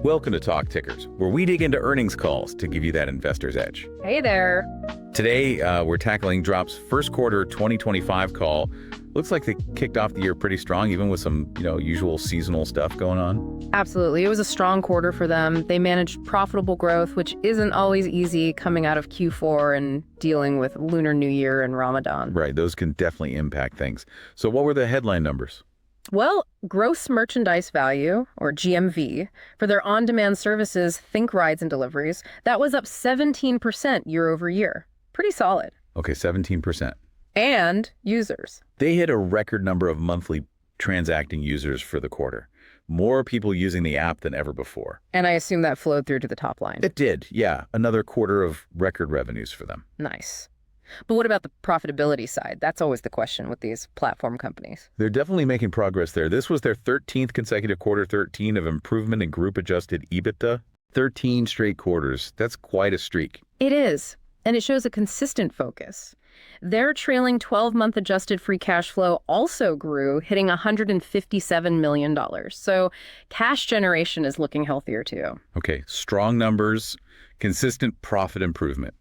Welcome to Talk Tickers, where we dig into earnings calls to give you that investor's edge. Hey there. Today, we're tackling Drop's first quarter 2025 call. Looks like they kicked off the year pretty strong, even with some, usual seasonal stuff going on. Absolutely. It was a strong quarter for them. They managed profitable growth, which isn't always easy coming out of Q4 and dealing with Lunar New Year and Ramadan. Right, those can definitely impact things. So what were the headline numbers? Well, gross merchandise value, or GMV, for their on-demand services, think rides and deliveries, that was up 17% year over year. Pretty solid. Okay, 17%. And users. They hit a record number of monthly transacting users for the quarter. More people using the app than ever before. And I assume that flowed through to the top line. It did, yeah. Another quarter of record revenues for them. Nice. But what about the profitability side? That's always the question with these platform companies. They're definitely making progress there. This was their 13th consecutive quarter, 13 of improvement in group-adjusted EBITDA. 13 straight quarters. That's quite a streak. It is, and it shows a consistent focus. Their trailing 12-month adjusted free cash flow also grew, hitting $157 million. So cash generation is looking healthier too. Okay, strong numbers, consistent profit improvement.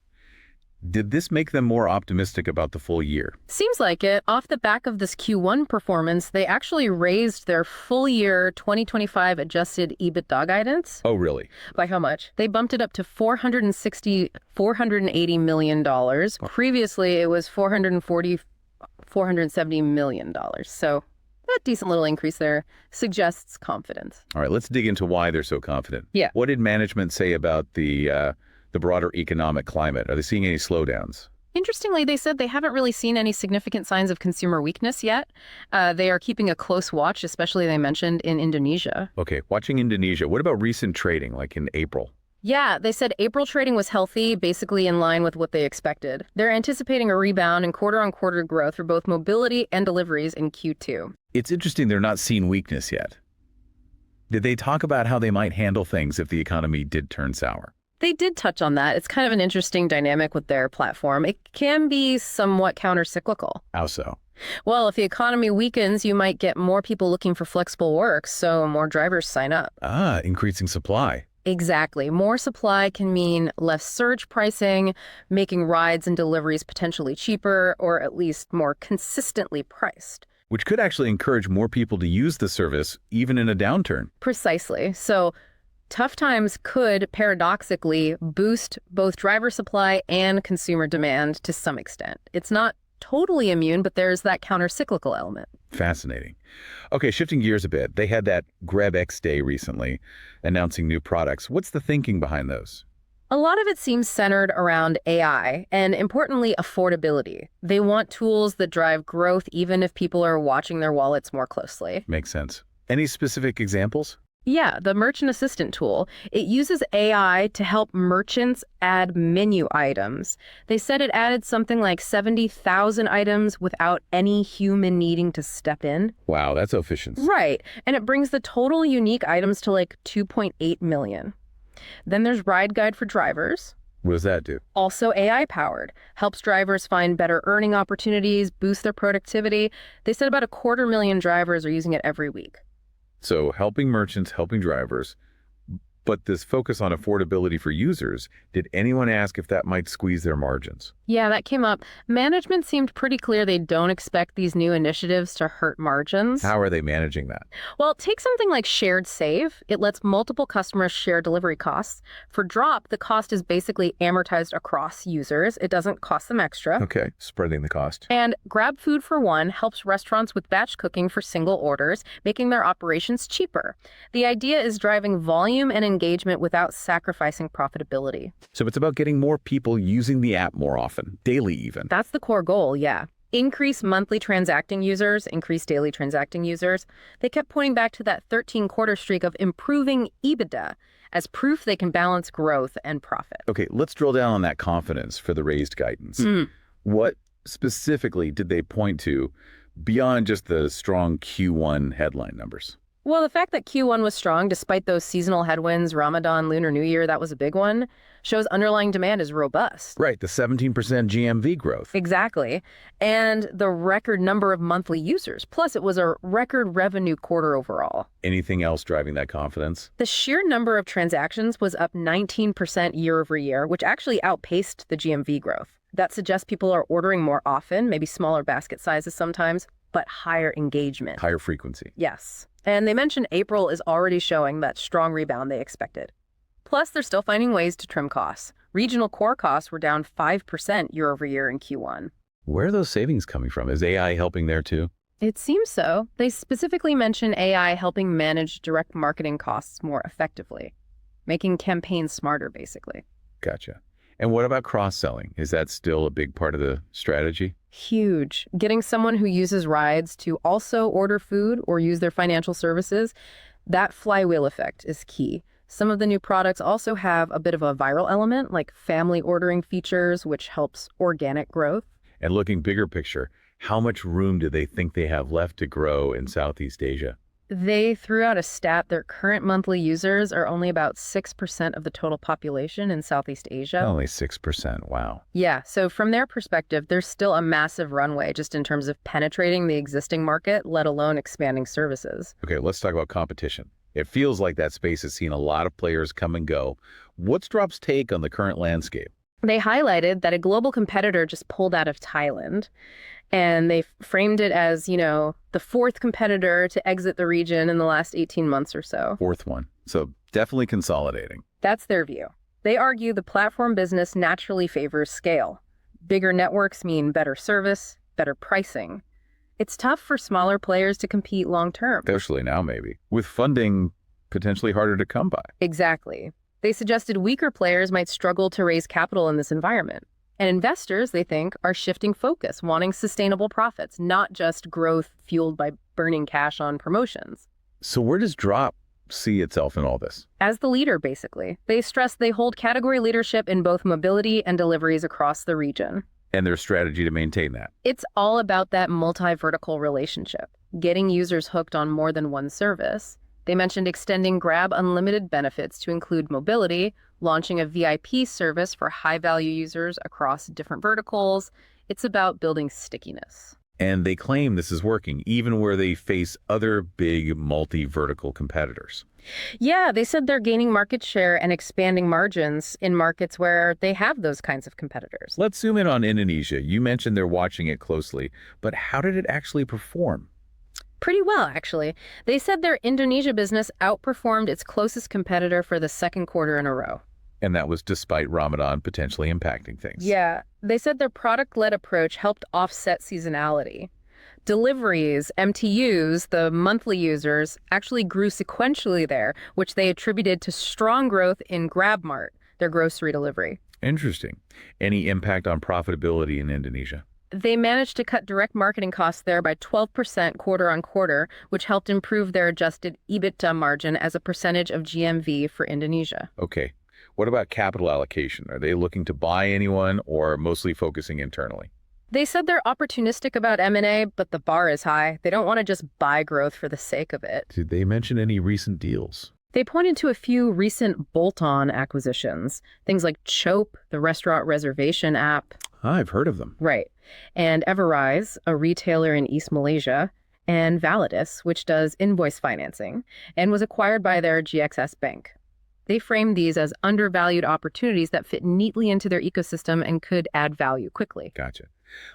Did this make them more optimistic about the full year? Seems like it. Off the back of this Q1 performance, they actually raised their full year 2025 adjusted EBITDA guidance. Oh, really? By how much? They bumped it up to $480 million. Previously, it was $470 million. So a decent little increase there suggests confidence. All right, let's dig into why they're so confident. Yeah. What did management say about the broader economic climate? Are they seeing any slowdowns? Interestingly, they said they haven't really seen any significant signs of consumer weakness yet. They are keeping a close watch, especially they mentioned in Indonesia. Okay, watching Indonesia. What about recent trading, like in April? Yeah, they said April trading was healthy, basically in line with what they expected. They're anticipating a rebound in quarter-on-quarter growth for both mobility and deliveries in Q2. It's interesting they're not seeing weakness yet. Did they talk about how they might handle things if the economy did turn sour? They did touch on that. It's kind of an interesting dynamic with their platform. It can be somewhat counter-cyclical. How so? Well, if the economy weakens, you might get more people looking for flexible work, so more drivers sign up. Ah, increasing supply. Exactly. More supply can mean less surge pricing, making rides and deliveries potentially cheaper, or at least more consistently priced. Which could actually encourage more people to use the service, even in a downturn. Precisely. So tough times could, paradoxically, boost both driver supply and consumer demand to some extent. It's not totally immune, but there's that counter-cyclical element. Fascinating. Okay, shifting gears a bit. They had that GrabX Day recently, announcing new products. What's the thinking behind those? A lot of it seems centered around AI and, importantly, affordability. They want tools that drive growth even if people are watching their wallets more closely. Makes sense. Any specific examples? Yeah, the Merchant Assistant tool. It uses AI to help merchants add menu items. They said it added something like 70,000 items without any human needing to step in. Wow, that's efficient. Right, and it brings the total unique items to like 2.8 million. Then there's Ride Guide for drivers. What does that do? Also AI-powered. Helps drivers find better earning opportunities, boost their productivity. They said about 250,000 drivers are using it every week. So helping merchants, helping drivers, but this focus on affordability for users, did anyone ask if that might squeeze their margins? Yeah, that came up. Management seemed pretty clear they don't expect these new initiatives to hurt margins. How are they managing that? Well, take something like Shared Save. It lets multiple customers share delivery costs. For Drop, the cost is basically amortized across users. It doesn't cost them extra. Okay, spreading the cost. And Grab Food for One helps restaurants with batch cooking for single orders, making their operations cheaper. The idea is driving volume and engagement without sacrificing profitability. So it's about getting more people using the app more often, daily even. That's the core goal, yeah. Increase monthly transacting users, increase daily transacting users. They kept pointing back to that 13-quarter streak of improving EBITDA as proof they can balance growth and profit. Okay, let's drill down on that confidence for the raised guidance. What specifically did they point to beyond just the strong Q1 headline numbers? Well, the fact that Q1 was strong despite those seasonal headwinds, Ramadan, Lunar New Year, that was a big one, shows underlying demand is robust. Right, the 17% GMV growth. Exactly. And the record number of monthly users. Plus, it was a record revenue quarter overall. Anything else driving that confidence? The sheer number of transactions was up 19% year over year, which actually outpaced the GMV growth. That suggests people are ordering more often, maybe smaller basket sizes sometimes, but higher engagement. Higher frequency. Yes. And they mentioned April is already showing that strong rebound they expected. Plus, they're still finding ways to trim costs. Regional core costs were down 5% year over year in Q1. Where are those savings coming from? Is AI helping there too? It seems so. They specifically mention AI helping manage direct marketing costs more effectively, making campaigns smarter, basically. Gotcha. And what about cross-selling? Is that still a big part of the strategy? Huge. Getting someone who uses rides to also order food or use their financial services, that flywheel effect is key. Some of the new products also have a bit of a viral element, like family ordering features, which helps organic growth. And looking bigger picture, how much room do they think they have left to grow in Southeast Asia? They threw out a stat their current monthly users are only about 6% of the total population in Southeast Asia. Only 6%, wow. Yeah, so from their perspective, there's still a massive runway just in terms of penetrating the existing market, let alone expanding services. Okay, let's talk about competition. It feels like that space has seen a lot of players come and go. What's Drop's take on the current landscape? They highlighted that a global competitor just pulled out of Thailand, and they framed it as, the fourth competitor to exit the region in the last 18 months or so. Fourth one. So definitely consolidating. That's their view. They argue the platform business naturally favors scale. Bigger networks mean better service, better pricing. It's tough for smaller players to compete long term. Especially now, maybe. With funding potentially harder to come by. Exactly. They suggested weaker players might struggle to raise capital in this environment. And investors, they think, are shifting focus, wanting sustainable profits, not just growth fueled by burning cash on promotions. So where does Drop see itself in all this? As the leader, basically. They stress they hold category leadership in both mobility and deliveries across the region. And their strategy to maintain that. It's all about that multi-vertical relationship, getting users hooked on more than one service. They mentioned extending Grab Unlimited benefits to include mobility, launching a VIP service for high-value users across different verticals. It's about building stickiness. And they claim this is working, even where they face other big multi-vertical competitors. Yeah, they said they're gaining market share and expanding margins in markets where they have those kinds of competitors. Let's zoom in on Indonesia. You mentioned they're watching it closely, but how did it actually perform? Pretty well, actually. They said their Indonesia business outperformed its closest competitor for the second quarter in a row. And that was despite Ramadan potentially impacting things. Yeah, they said their product-led approach helped offset seasonality. Deliveries, MTUs, the monthly users, actually grew sequentially there, which they attributed to strong growth in GrabMart, their grocery delivery. Interesting. Any impact on profitability in Indonesia? They managed to cut direct marketing costs there by 12% quarter on quarter, which helped improve their adjusted EBITDA margin as a percentage of GMV for Indonesia. Okay. What about capital allocation? Are they looking to buy anyone or mostly focusing internally? They said they're opportunistic about M&A, but the bar is high. They don't want to just buy growth for the sake of it. Did they mention any recent deals? They pointed to a few recent bolt-on acquisitions, things like CHOPE, the restaurant reservation app. I've heard of them. Right. And Everrise, a retailer in East Malaysia, and Validus, which does invoice financing, and was acquired by their GXS bank. They framed these as undervalued opportunities that fit neatly into their ecosystem and could add value quickly. Gotcha.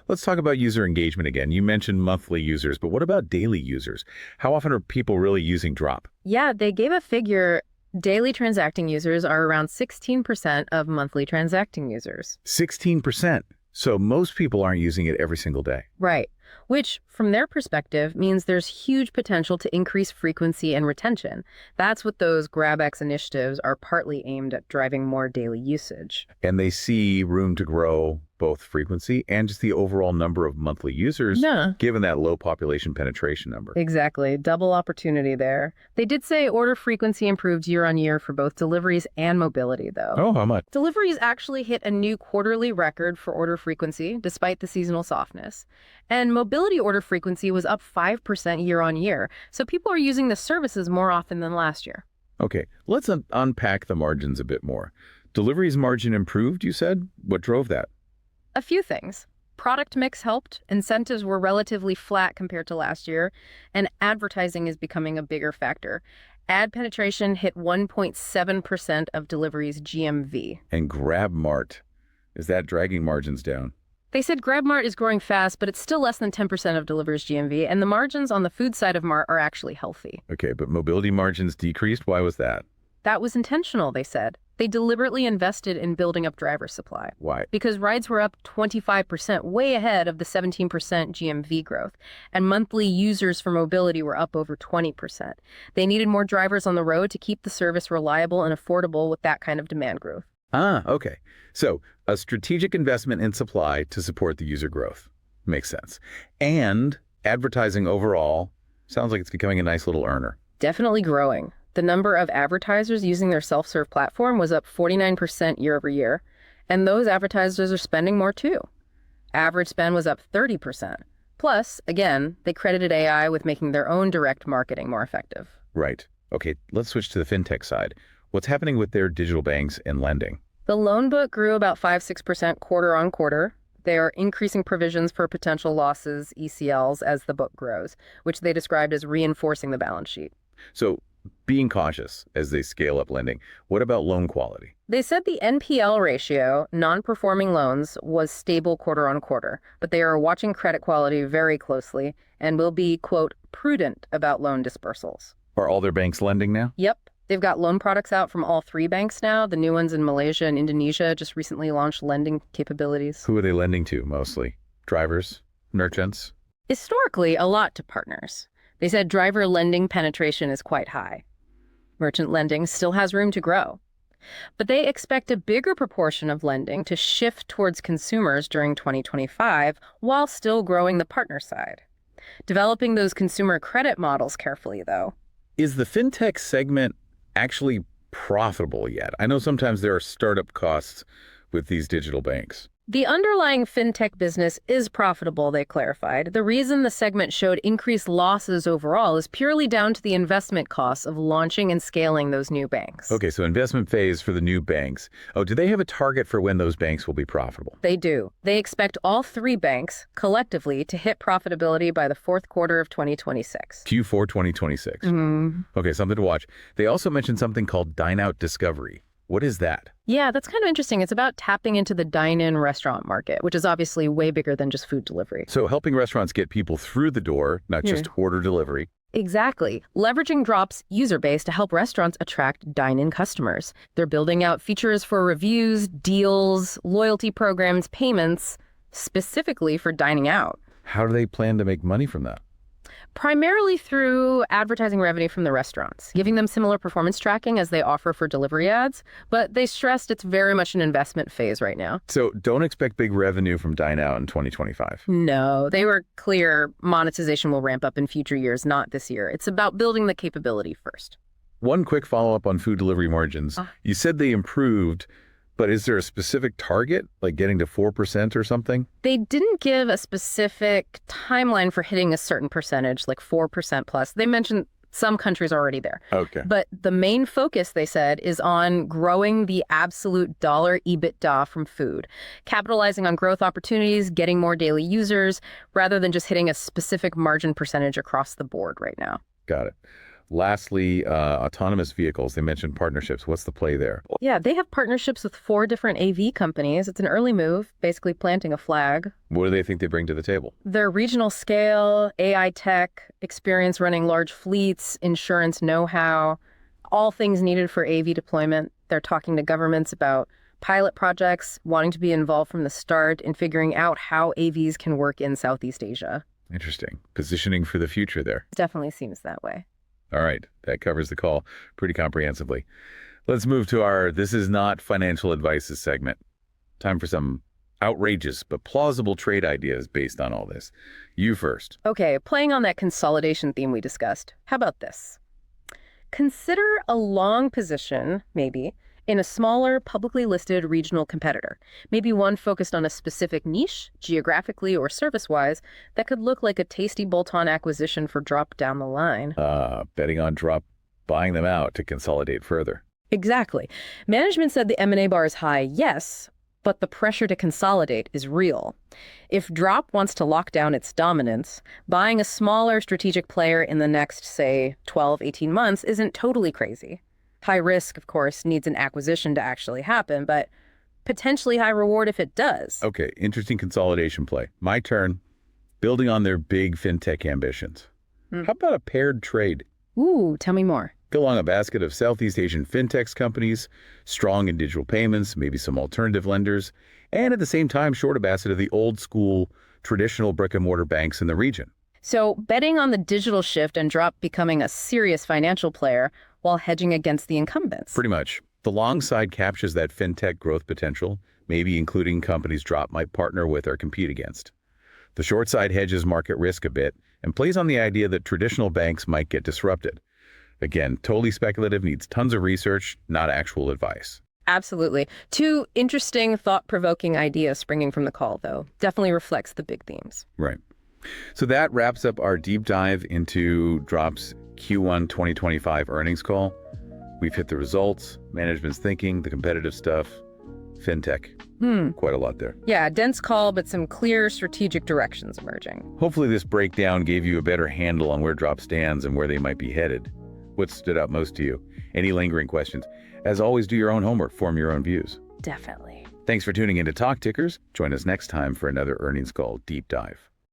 Let's talk about user engagement again. You mentioned monthly users, but what about daily users? How often are people really using Drop? Yeah, they gave a figure. Daily transacting users are around 16% of monthly transacting users. 16%. So most people aren't using it every single day. Right. Which, from their perspective, means there's huge potential to increase frequency and retention. That's what those GrabX initiatives are partly aimed at, driving more daily usage. And they see room to grow both frequency and just the overall number of monthly users, Yeah. given that low population penetration number. Exactly. Double opportunity there. They did say order frequency improved year on year for both deliveries and mobility, though. Oh, how much? Deliveries actually hit a new quarterly record for order frequency, despite the seasonal softness. And mobility order frequency was up 5% year on year. So people are using the services more often than last year. Okay, let's unpack the margins a bit more. Deliveries margin improved, you said? What drove that? A few things. Product mix helped, incentives were relatively flat compared to last year, and advertising is becoming a bigger factor. Ad penetration hit 1.7% of deliveries GMV. And GrabMart, is that dragging margins down? They said GrabMart is growing fast, but it's still less than 10% of deliveries GMV, and the margins on the food side of Mart are actually healthy. Okay, but mobility margins decreased. Why was that? That was intentional, they said. They deliberately invested in building up driver supply. Why? Because rides were up 25%, way ahead of the 17% GMV growth, and monthly users for mobility were up over 20%. They needed more drivers on the road to keep the service reliable and affordable with that kind of demand growth. Ah, okay. So a strategic investment in supply to support the user growth. Makes sense. And advertising overall sounds like it's becoming a nice little earner. Definitely growing. The number of advertisers using their self-serve platform was up 49% year over year, and those advertisers are spending more too. Average spend was up 30%. Plus, again, they credited AI with making their own direct marketing more effective. Right. Okay, let's switch to the fintech side. What's happening with their digital banks and lending? The loan book grew about 5-6% quarter on quarter. They are increasing provisions for potential losses, ECLs, as the book grows, which they described as reinforcing the balance sheet. So being cautious as they scale up lending. What about loan quality? They said the NPL ratio, non-performing loans, was stable quarter on quarter, but they are watching credit quality very closely and will be, quote, prudent about loan dispersals. Are all their banks lending now? Yep. They've got loan products out from all three banks now. The new ones in Malaysia and Indonesia just recently launched lending capabilities. Who are they lending to mostly? Drivers? Merchants? Historically, a lot to partners. They said driver lending penetration is quite high. Merchant lending still has room to grow. But they expect a bigger proportion of lending to shift towards consumers during 2025 while still growing the partner side. Developing those consumer credit models carefully, though. Is the fintech segment actually profitable yet? I know sometimes there are startup costs with these digital banks. The underlying fintech business is profitable, they clarified. The reason the segment showed increased losses overall is purely down to the investment costs of launching and scaling those new banks. Okay, so investment phase for the new banks. Oh, do they have a target for when those banks will be profitable? They do. They expect all three banks collectively to hit profitability by the fourth quarter of 2026. Q4 2026. Okay, something to watch. They also mentioned something called Dineout Discovery. What is that? Yeah, that's kind of interesting. It's about tapping into the dine-in restaurant market, which is obviously way bigger than just food delivery. So helping restaurants get people through the door, not just order delivery. Exactly. Leveraging Drop's user base to help restaurants attract dine-in customers. They're building out features for reviews, deals, loyalty programs, payments, specifically for dining out. How do they plan to make money from that? Primarily through advertising revenue from the restaurants, giving them similar performance tracking as they offer for delivery ads. But they stressed it's very much an investment phase right now. So don't expect big revenue from Dine Out in 2025. No, they were clear monetization will ramp up in future years, not this year. It's about building the capability first. One quick follow-up on food delivery margins. You said they improved, but is there a specific target, like getting to 4% or something? They didn't give a specific timeline for hitting a certain percentage, like 4% plus. They mentioned some countries are already there. Okay. But the main focus, they said, is on growing the absolute dollar EBITDA from food, capitalizing on growth opportunities, getting more daily users, rather than just hitting a specific margin percentage across the board right now. Got it. Lastly, autonomous vehicles. They mentioned partnerships. What's the play there? Yeah, they have partnerships with 4 different AV companies. It's an early move, basically planting a flag. What do they think they bring to the table? Their regional scale, AI tech, experience running large fleets, insurance know-how, all things needed for AV deployment. They're talking to governments about pilot projects, wanting to be involved from the start in figuring out how AVs can work in Southeast Asia. Interesting. Positioning for the future there. Definitely seems that way. All right, that covers the call pretty comprehensively. Let's move to our This Is Not Financial Advices segment. Time for some outrageous but plausible trade ideas based on all this. You first. Okay, playing on that consolidation theme we discussed, how about this? Consider a long position, maybe, in a smaller, publicly listed regional competitor. Maybe one focused on a specific niche, geographically or service-wise, that could look like a tasty bolt-on acquisition for drop down the line. Betting on drop, buying them out to consolidate further. Exactly. Management said the M&A bar is high, yes, but the pressure to consolidate is real. If Drop wants to lock down its dominance, buying a smaller strategic player in the next, say, 12, 18 months isn't totally crazy. High risk, of course, needs an acquisition to actually happen, but potentially high reward if it does. Okay, interesting consolidation play. My turn. Building on their big fintech ambitions. How about a paired trade? Ooh, tell me more. Go along a basket of Southeast Asian fintechs companies, strong in digital payments, maybe some alternative lenders, and at the same time short a basket of the old school, traditional brick-and-mortar banks in the region. So betting on the digital shift and Drop becoming a serious financial player while hedging against the incumbents. Pretty much. The long side captures that fintech growth potential, maybe including companies Drop might partner with or compete against. The short side hedges market risk a bit and plays on the idea that traditional banks might get disrupted. Again, totally speculative, needs tons of research, not actual advice. Absolutely. Two interesting, thought-provoking ideas springing from the call, though. Definitely reflects the big themes. Right. So that wraps up our deep dive into Drop's Q1 2025 earnings call. We've hit the results, management's thinking, the competitive stuff, fintech. Quite a lot there. Yeah, dense call, but some clear strategic directions emerging. Hopefully this breakdown gave you a better handle on where Drop stands and where they might be headed. What stood out most to you? Any lingering questions? As always, do your own homework, form your own views. Definitely. Thanks for tuning in to Talk Tickers. Join us next time for another earnings call deep dive.